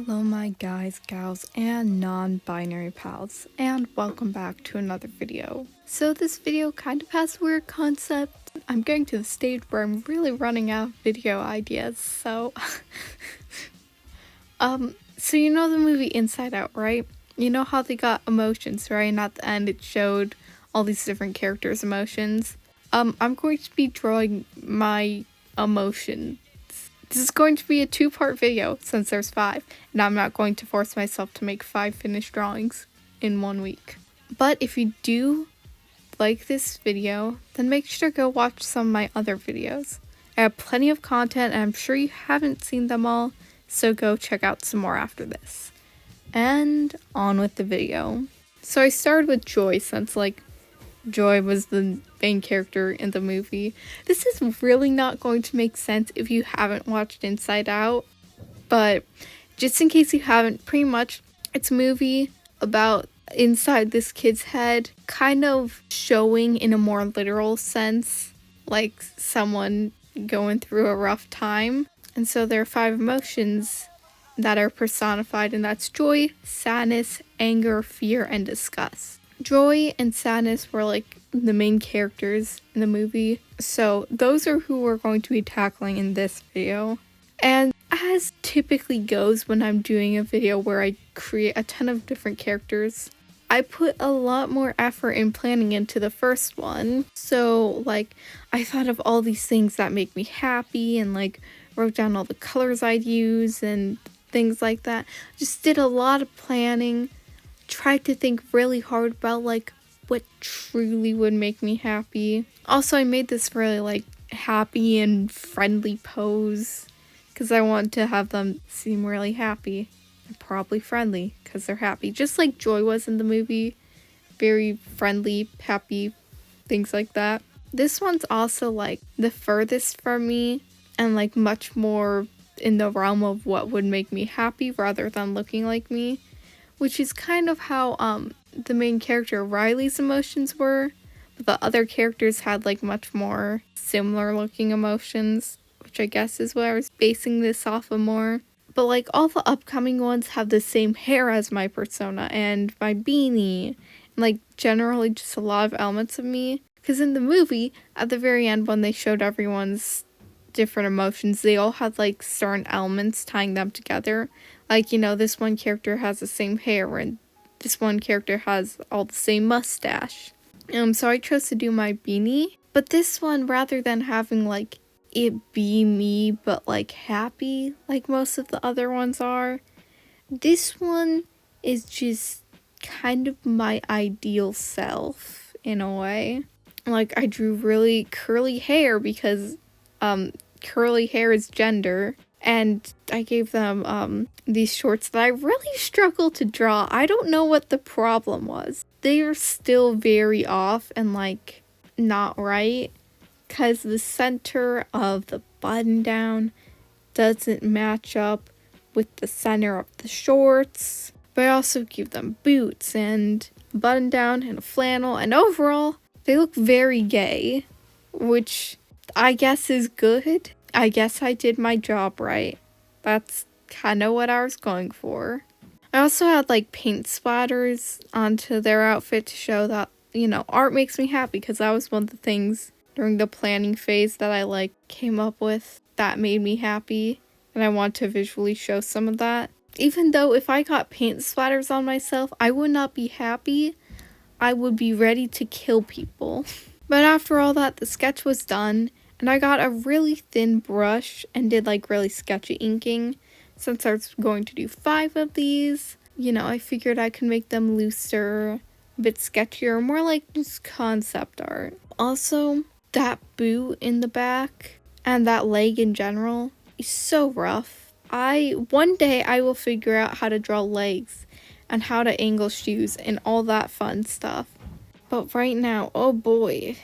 Hello my guys, gals, and non-binary pals, and welcome back to another video. So this video kind of has a weird concept. I'm getting to the stage where I'm really running out of video ideas, so so you know the movie Inside Out, right? You know how they got emotions, right? And at the end it showed all these different characters' emotions. I'm going to be drawing my emotions. This is going to be a two-part video since there's 5, and I'm not going to force myself to make 5 finished drawings in 1 week. But if you do like this video, then make sure to go watch some of my other videos. I have plenty of content and I'm sure you haven't seen them all, so go check out some more after this. And on with the video. So I started with Joy since Joy was the main character in the movie. This is really not going to make sense if you haven't watched Inside Out, but just in case you haven't, pretty much it's a movie about inside this kid's head, kind of showing in a more literal sense, like someone going through a rough time. And so there are 5 emotions that are personified, and that's joy, sadness, anger, fear, and disgust. Joy and sadness were like the main characters in the movie, so those are who we're going to be tackling in this video. And as typically goes when I'm doing a video where I create a ton of different characters, I put a lot more effort in planning into the first one. So I thought of all these things that make me happy and wrote down all the colors I'd use and things like that. Just did a lot of planning. Tried to think really hard about what truly would make me happy. Also, I made this really happy and friendly pose because I want to have them seem really happy and probably friendly because they're happy, just like Joy was in the movie. Very friendly, happy, things like that. This one's also the furthest from me and much more in the realm of what would make me happy rather than looking like me. Which is kind of how the main character Riley's emotions were, but the other characters had much more similar looking emotions, which I guess is what I was basing this off of more. But all the upcoming ones have the same hair as my persona and my beanie, and generally just a lot of elements of me. Because in the movie, at the very end when they showed everyone's different emotions, they all had certain elements tying them together. This one character has the same hair and this one character has all the same mustache. So I chose to do my beanie. But this one, rather than having it be me but happy like most of the other ones are, this one is just kind of my ideal self in a way. I drew really curly hair because curly hair is gender. And I gave them these shorts that I really struggled to draw. I don't know what the problem was. They are still very off and not right. Because the center of the button down doesn't match up with the center of the shorts. But I also give them boots and a button down and a flannel. And overall, they look very gay. Which I guess is good. I guess I did my job right. That's kind of what I was going for. I also had paint splatters onto their outfit to show that, art makes me happy, because that was one of the things during the planning phase that I came up with that made me happy. And I want to visually show some of that. Even though if I got paint splatters on myself, I would not be happy. I would be ready to kill people. But after all that, the sketch was done. And I got a really thin brush and did really sketchy inking. Since I was going to do 5 of these, I figured I could make them looser, a bit sketchier, more just concept art. Also, that boot in the back and that leg in general is so rough. One day I will figure out how to draw legs and how to angle shoes and all that fun stuff. But right now, oh boy.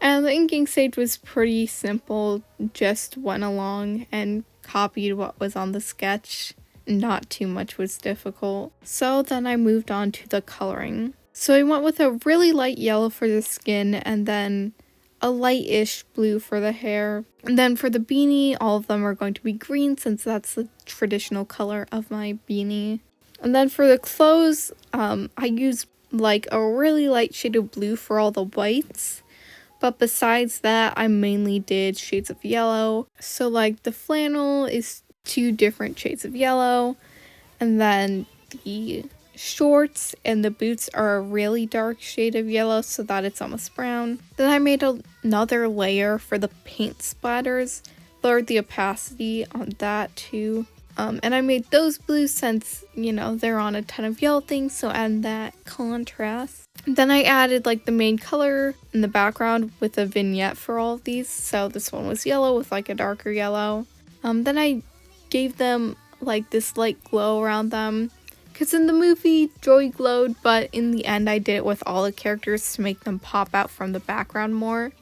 And the inking stage was pretty simple, just went along and copied what was on the sketch. Not too much was difficult. So then I moved on to the coloring. So I went with a really light yellow for the skin and then a lightish blue for the hair. And then for the beanie, all of them are going to be green since that's the traditional color of my beanie. And then for the clothes, I use like a really light shade of blue for all the whites. But besides that, I mainly did shades of yellow. So like the flannel is 2 different shades of yellow. And then the shorts and the boots are a really dark shade of yellow so that it's almost brown. Then I made another layer for the paint splatters, lowered the opacity on that too. And I made those blues since, you know, they're on a ton of yellow things, so add that contrast. Then I added like the main color in the background with a vignette for all of these. So this one was yellow with like a darker yellow. Then I gave them like this light glow around them. Because in the movie, Joy glowed, but in the end I did it with all the characters to make them pop out from the background more.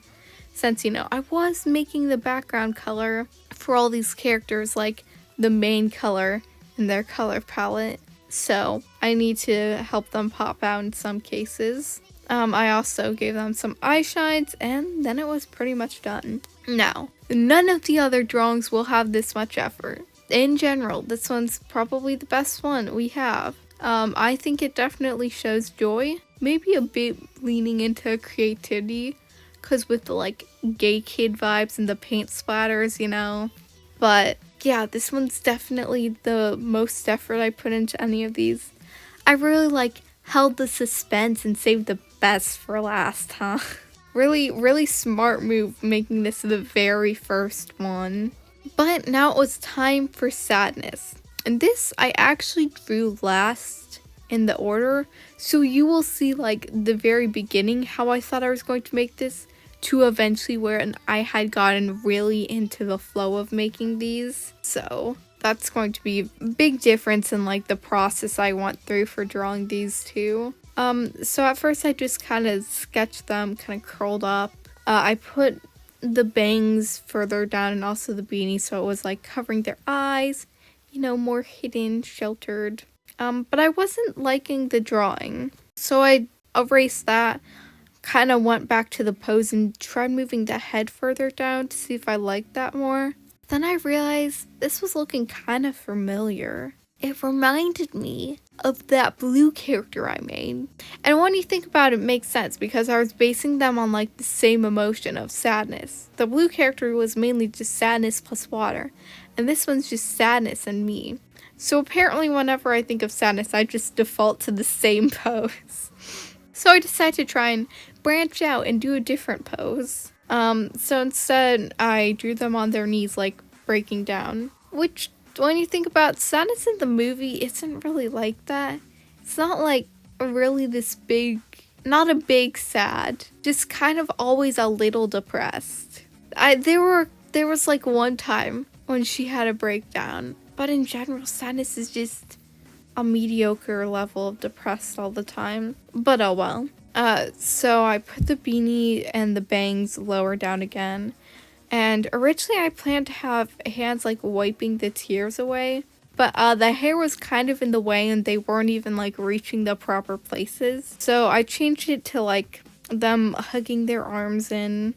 Since, you know, I was making the background color for all these characters like the main color in their color palette. So I need to help them pop out in some cases. I also gave them some eye shines and then it was pretty much done. Now, none of the other drawings will have this much effort. In general, this one's probably the best one we have. I think it definitely shows joy, maybe a bit leaning into creativity, because with the like gay kid vibes and the paint splatters, you know. But yeah, this one's definitely the most effort I put into any of these. I really like held the suspense and saved the best for last, huh? Really smart move making this the very first one. But now it was time for sadness. And this I actually drew last in the order. So you will see like the very beginning how I thought I was going to make this to eventually where I had gotten really into the flow of making these. So that's going to be a big difference in like the process I went through for drawing these two. So at first I just kind of sketched them, kind of curled up. I put the bangs further down and also the beanie so it was like covering their eyes, you know, more hidden, sheltered. But I wasn't liking the drawing. So I erased that, kind of went back to the pose and tried moving the head further down to see if I liked that more. Then I realized this was looking kind of familiar. It reminded me of that blue character I made. And when you think about it, it makes sense because I was basing them on like the same emotion of sadness. The blue character was mainly just sadness plus water, and this one's just sadness and me. So apparently whenever I think of sadness, I just default to the same pose. So I decided to try and branch out and do a different pose. So instead I drew them on their knees like breaking down, which when you think about sadness in the movie isn't really like that. It's not like really this big, not a big sad, just kind of always a little depressed. There was like one time when she had a breakdown, but in general sadness is just a mediocre level of depressed all the time. But oh well. So I put the beanie and the bangs lower down again. And originally I planned to have hands like wiping the tears away, but the hair was kind of in the way and they weren't even like reaching the proper places. So I changed it to like them hugging their arms in,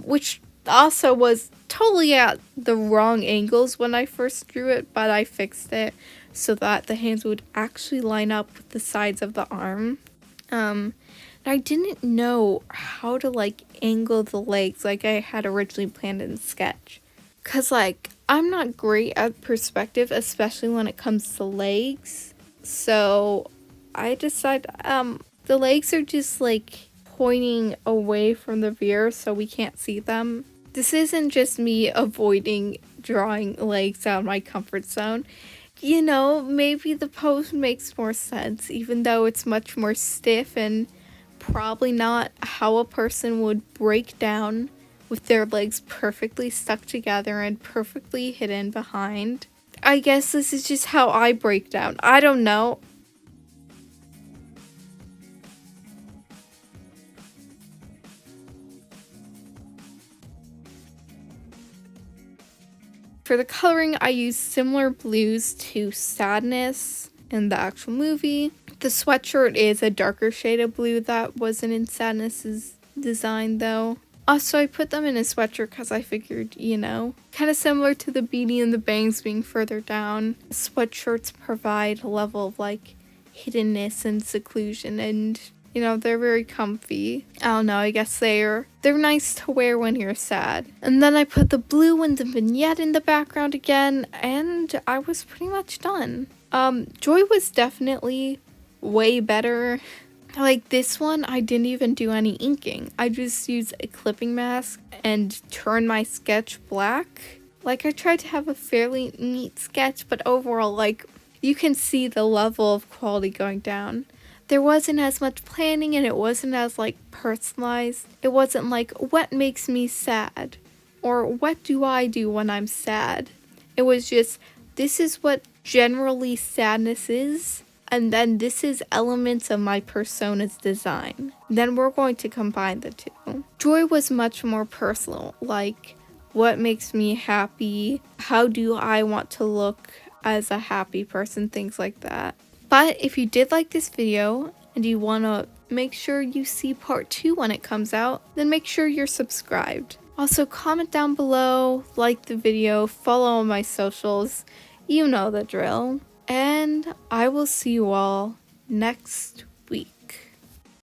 which also was totally at the wrong angles when I first drew it, but I fixed it so that the hands would actually line up with the sides of the arm. I didn't know how to like angle the legs like I had originally planned in the sketch. Cause like I'm not great at perspective, especially when it comes to legs. So I decided the legs are just like pointing away from the viewer so we can't see them. This isn't just me avoiding drawing legs out of my comfort zone. You know, maybe the pose makes more sense even though it's much more stiff and probably not how a person would break down with their legs perfectly stuck together and perfectly hidden behind. I guess this is just how I break down. I don't know. For the coloring, I used similar blues to Sadness in the actual movie. The sweatshirt is a darker shade of blue that wasn't in Sadness's design though. So I put them in a sweatshirt because I figured, kind of similar to the beanie and the bangs being further down, sweatshirts provide a level of like hiddenness and seclusion, and they're very comfy. I don't know, I guess they're nice to wear when you're sad. And then I put the blue and the vignette in the background again, and I was pretty much done. Joy was definitely way better. Like this one, I didn't even do any inking. I just used a clipping mask and turned my sketch black. Like I tried to have a fairly neat sketch, but overall, like you can see the level of quality going down. There wasn't as much planning and it wasn't as like personalized. It wasn't like what makes me sad or what do I do when I'm sad. It was just this is what generally sadness is. And then this is elements of my persona's design. Then we're going to combine the two. Joy was much more personal, like what makes me happy, how do I want to look as a happy person, things like that. But if you did like this video and you want to make sure you see part 2 when it comes out, then make sure you're subscribed. Also comment down below, like the video, follow my socials, you know the drill. And I will see you all next